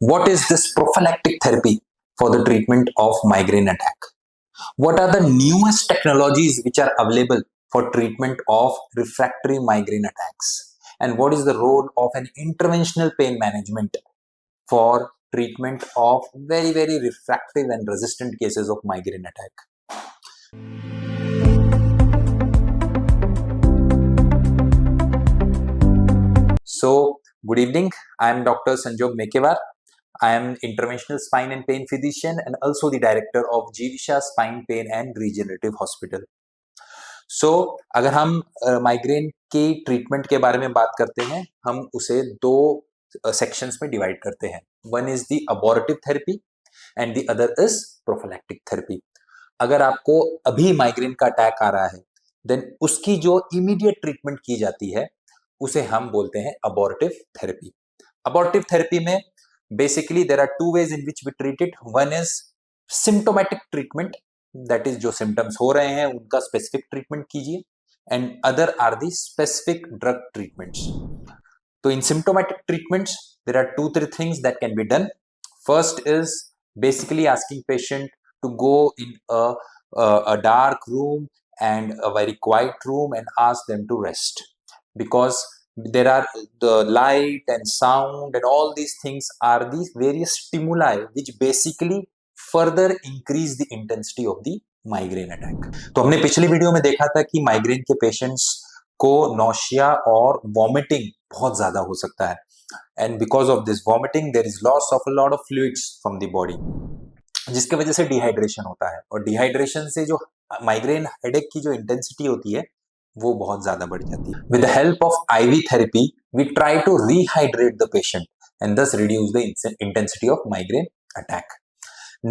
What is this prophylactic therapy for the treatment of migraine attack? What are the newest technologies which are available for treatment of refractory migraine attacks? And what is the role of an interventional pain management for treatment of very, very refractive and resistant cases of migraine attack? So, good evening. I am Dr. Sanjog Mekewar. I am interventional spine and pain physician and also the director of Jeevisha Spine Pain and Regenerative Hospital. So, अगर हम migraine के treatment के बारे में बात करते हैं, हम उसे दो सेक्शंस में डिवाइड करते हैं. One is the abortive therapy and the other is prophylactic therapy. अगर आपको अभी माइग्रेन का अटैक आ रहा है, देन उसकी जो इमीडिएट ट्रीटमेंट की जाती है उसे हम बोलते हैं अबॉर्टिव थेरेपी. अबॉर्टिव थेरेपी में basically there are two ways in which we treat it. One is symptomatic treatment, that is जो सिम्टम्स हो रहे हैं उनका स्पेसिफिक ट्रीटमेंट कीजिए, and other are the specific drug treatments. तो in symptomatic treatments there are 2-3 things that can be done. First is basically asking patient to go in a dark room and a very quiet room and ask them to rest, because there are the light and sound and all these things are these various stimuli which basically further increase the intensity of the migraine attack. तो हमने पिछली video में देखा था कि migraine के patients को nausea और वॉमिटिंग बहुत ज्यादा हो सकता है, and because of this vomiting there is loss of a lot of fluids from the body, जिसके वजह से डिहाइड्रेशन होता है, और डिहाइड्रेशन से जो माइग्रेन हेडेक की जो इंटेंसिटी होती है वो बहुत ज्यादा बढ़ जाती है. With the help of IV therapy we try to rehydrate the patient and thus reduce the intensity of migraine attack.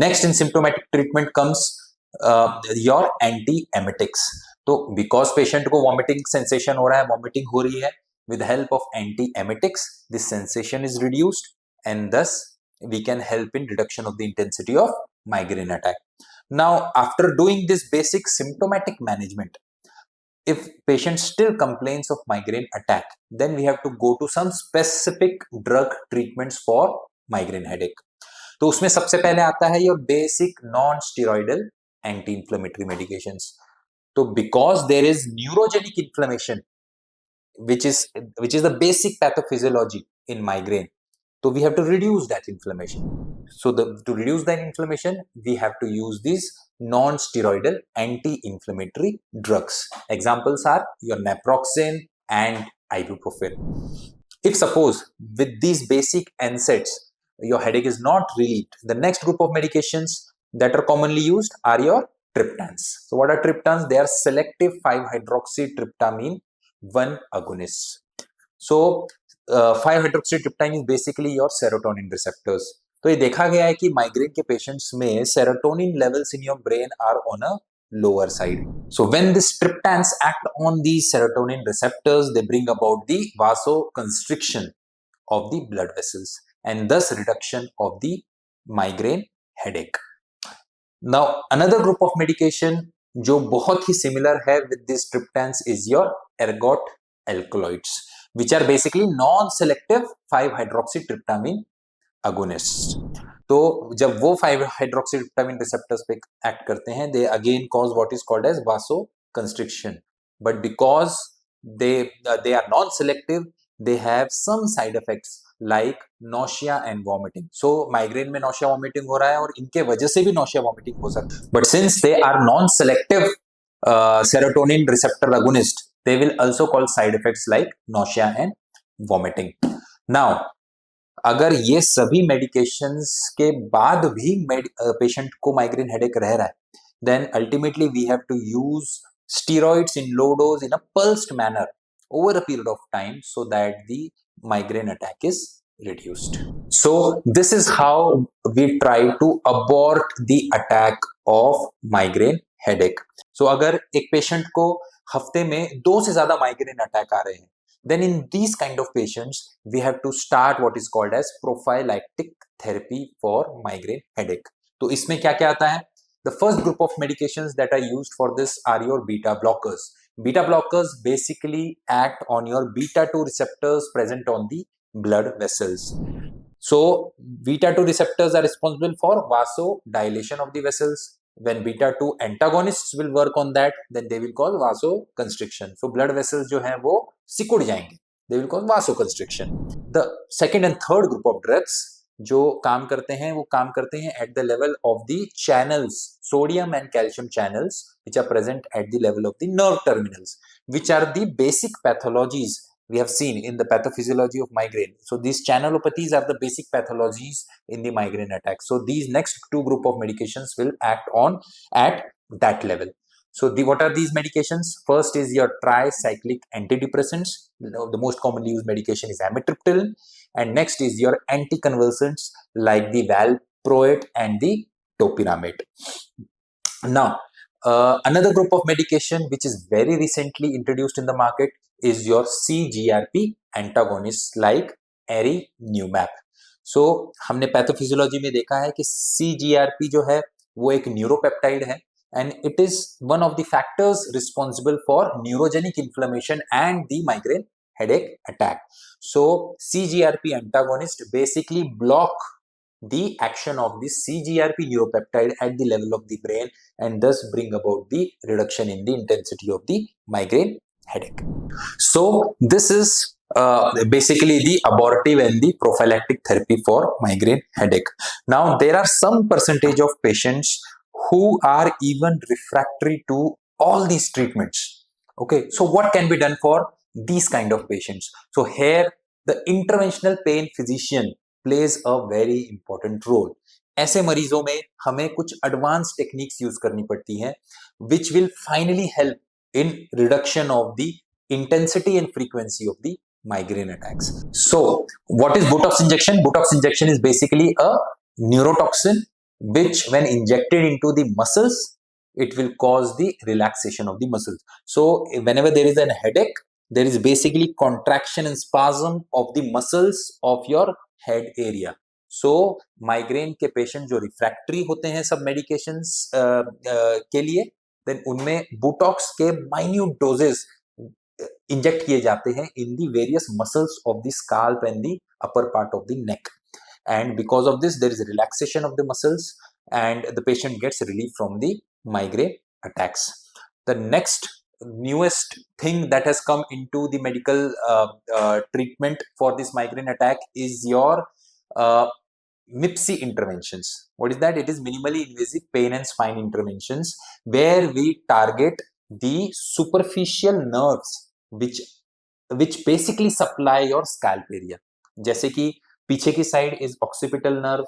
Next in symptomatic treatment comes your anti-emetics. तो because patient को vomiting sensation हो रहा है, vomiting हो रही है, with the help of anti-emetics this sensation is reduced and thus we can help in reduction of the intensity of migraine attack. Now after doing this basic symptomatic management, if patient still complains of migraine attack, then we have to go to some specific drug treatments for migraine headache. तो उसमें सबसे पहले आता है your basic non-steroidal anti-inflammatory medications. तो because there is neurogenic inflammation which is the basic pathophysiology in migraine, so we have to reduce that inflammation. So to reduce that inflammation we have to use these non-steroidal anti-inflammatory drugs. Examples are your naproxen and ibuprofen. If suppose with these basic NSAIDs your headache is not relieved, the next group of medications that are commonly used are your triptans. So what are triptans? They are selective 5-hydroxytryptamine 1 agonists. So 5-hydroxytryptamine is basically your serotonin receptors. तो ये देखा गया है कि migraine के patients में serotonin levels in your brain are on a lower side. So when these triptans act on these serotonin receptors, they bring about the vasoconstriction of the blood vessels and thus reduction of the migraine headache. Now another group of medication जो बहुत ही similar है with these triptans is your ergot alkaloids, which are basically non-selective 5-hydroxytryptamine agonists. तो जब वो 5-hydroxytryptamine receptors पे act करते हैं, they again cause what is called as vasoconstriction. But because they are non-selective, they have some side effects like nausea and vomiting. So migraine में nausea vomiting हो रहा है और इनके वजह से भी nausea vomiting हो सकता है. But since they are non-selective serotonin receptor agonist, they will also cause side effects like nausea and vomiting. Now अगर ये सभी मेडिकेशंस के बाद भी पेशेंट को माइग्रेन हेडेक रह रहा है, then ultimately we have to use steroids in low dose in a pulsed manner over a period of time so that the migraine attack is reduced. So this is how we try to abort the attack of migraine headache. So अगर एक patient को हफ्ते में 2 से ज्यादा migraine attack आ रहे हैं, then in these kind of patients we have to start what is called as prophylactic therapy for migraine headache. तो इसमें क्या क्या आता है? The first group of medications that are used for this are your beta blockers. Beta blockers basically act on your beta 2 receptors present on the blood vessels. So beta 2 receptors are responsible for vasodilation of the vessels. When beta 2 antagonists will work on that, then they will cause vasoconstriction. So blood vessels जो हैं वो सिकुड़ जाएंगे, they will cause vasoconstriction. The second and third group of drugs जो काम करते हैं वो काम करते हैं at the level of the channels, sodium and calcium channels, which are present at the level of the nerve terminals, which are the basic pathologies we have seen in the pathophysiology of migraine. So these channelopathies are the basic pathologies in the migraine attack. So these next two group of medications will act on at that level. So what are these medications? First is your tricyclic antidepressants. The most commonly used medication is amitriptyline, and next is your anticonvulsants like the valproate and the topiramate. Now another group of medication which is very recently introduced in the market is your CGRP antagonists like एरिन्यूमैप. So हमने pathophysiology में देखा है कि CGRP जो है वो एक neuropeptide है, and it is one of the factors responsible for neurogenic inflammation and the migraine headache attack. So CGRP antagonist basically block the action of the CGRP neuropeptide at the level of the brain and thus bring about the reduction in the intensity of the migraine headache. So this is basically the abortive and the prophylactic therapy for migraine headache. Now there are some percentage of patients who are even refractory to all these treatments. Okay, so what can be done for these kind of patients? So here the interventional pain physician plays a very important role. ऐसे मरीजों में हमें कुछ advanced techniques use करनी पड़ती हैं which will finally help in reduction of the intensity and frequency of the migraine attacks. So what is Botox injection? Botox injection is basically a neurotoxin which when injected into the muscles, it will cause the relaxation of the muscles. So whenever there is a headache, there is basically contraction and spasm of the muscles of your head area. So migraine के patient जो refractory होते हैं सब medications के लिए, then उनमें Botox के minute doses inject किए जाते हैं in the various muscles of the scalp and the upper part of the neck. And because of this, there is a relaxation of the muscles and the patient gets relief from the migraine attacks. The next newest thing that has come into the medical treatment for this migraine attack is your MIPSI interventions. What is that? It is minimally invasive pain and spine interventions where we target the superficial nerves which basically supply your scalp area. जैसे कि पीछे की side is occipital nerve,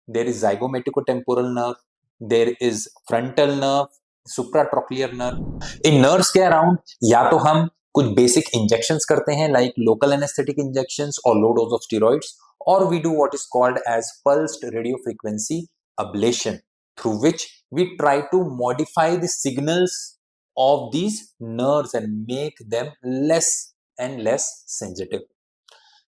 there is zygomaticotemporal nerve, there is frontal nerve, supratrochlear nerve. In nerves के around या तो हम कुछ basic injections करते हैं like local anesthetic injections or low dose of steroids, or we do what is called as pulsed radiofrequency ablation, through which we try to modify the signals of these nerves and make them less and less sensitive.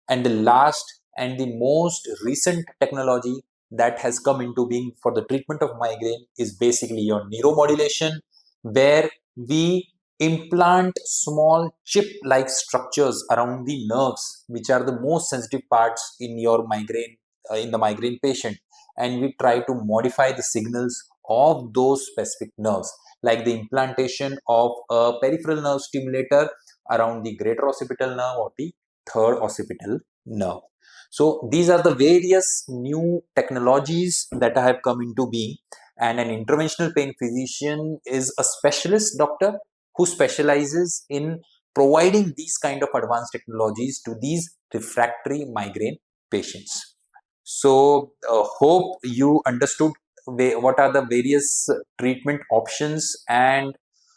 And the last and the most recent technology that has come into being for the treatment of migraine is basically your neuromodulation, where we implant small chip-like structures around the nerves, which are the most sensitive parts in your migraine, in the migraine patient, and we try to modify the signals of those specific nerves, like the implantation of a peripheral nerve stimulator around the greater occipital nerve or the third occipital nerve. So these are the various new technologies that have come into being, and an interventional pain physician is a specialist doctor who specializes in providing these kind of advanced technologies to these refractory migraine patients. So hope you understood what are the various treatment options and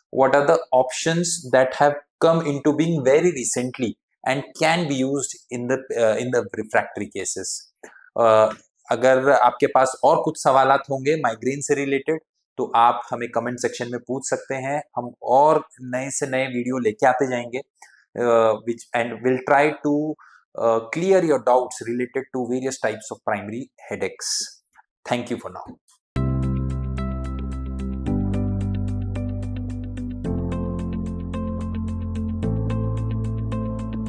what are the options that have come into being very recently and can be used in the refractory cases. अगर आपके पास और कुछ सवालात होंगे migraine से related तो आप हमें कमेंट सेक्शन में पूछ सकते हैं. हम और नए से नए वीडियो लेके आते जाएंगे which and will try to clear your doubts related to various types of primary headaches. Thank you for now.